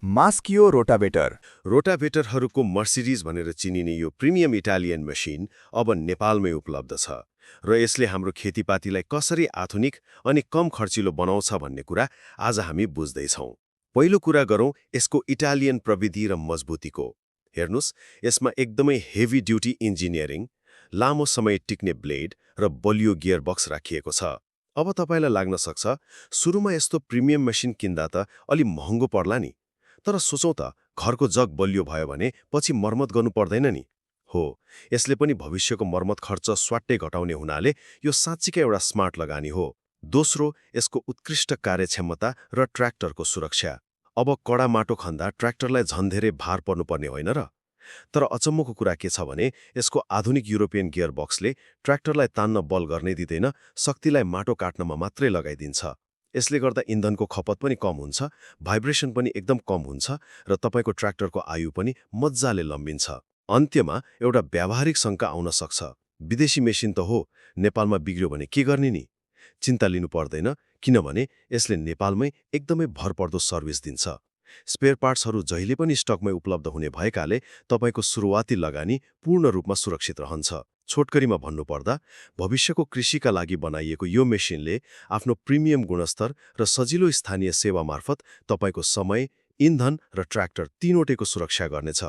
मास्कियो rotavator. रोटाभेटरहरूको Mercedes भनेर चिनिने यो प्रिमियम इटालियन मसिन अब नेपालमै उपलब्ध छ र यसले हाम्रो खेतीपातीलाई कसरी आधुनिक अनि कम खर्चिलो बनाउँछ भन्ने कुरा आज हामी बुझ्दैछौँ। पहिलो कुरा गरौँ यसको इटालियन प्रविधि र मजबुतीको। हेर्नुस्, यसमा एकदमै हेभी ड्युटी इन्जिनियरिङ, लामो समय टिक्ने ब्लेड र बलियो गियर बक्स राखिएको छ। अब तपाईँलाई लाग्न सक्छ, सुरुमा यस्तो प्रिमियम मसिन किन्दा त अलि महँगो पर्ला नि। तर सोचौँ त, घरको जग बलियो भयो भने पछि मर्मत गर्नु पर्दैन नि। हो, यसले पनि भविष्यको मर्मत खर्च स्वाट्टै घटाउने हुनाले यो साँच्चीकै एउटा स्मार्ट लगानी हो। दोस्रो, यसको उत्कृष्ट कार्यक्षमता र ट्र्याक्टरको सुरक्षा। अब कडा माटो खन्दा ट्र्याक्टरलाई झन् धेरै भार पर्नुपर्ने होइन र? तर अचम्मको कुरा के छ भने यसको आधुनिक युरोपियन गियर बक्सले ट्र्याक्टरलाई तान्न बल गर्नै दिँदैन, शक्तिलाई माटो काट्नमा मात्रै लगाइदिन्छ। यसले गर्दा इन्धनको खपत पनि कम हुन्छ, भाइब्रेसन पनि एकदम कम हुन्छ र तपाईँको ट्र्याक्टरको आयु पनि मज्जाले लम्बिन्छ। अन्त्यमा एउटा व्यावहारिक शङ्का आउन सक्छ, विदेशी मेसिन त हो, नेपालमा बिग्रियो भने के गर्ने नि? चिन्ता लिनु पर्दैन, किनभने यसले नेपालमै एकदमै भरपर्दो सर्भिस दिन्छ। स्पेयर पार्ट्सहरू जहिले पनि स्टकमै उपलब्ध हुने भएकाले तपाईँको सुरुवाती लगानी पूर्ण रूपमा सुरक्षित रहन्छ। छोटकरीमा भन्नुपर्दा, भविष्यको कृषिका लागि बनाइएको यो मेसिनले आफ्नो प्रिमियम गुणस्तर र सजिलो स्थानीय सेवा मार्फत तपाईँको समय, इन्धन र ट्र्याक्टर तीनवटैको सुरक्षा गर्नेछ।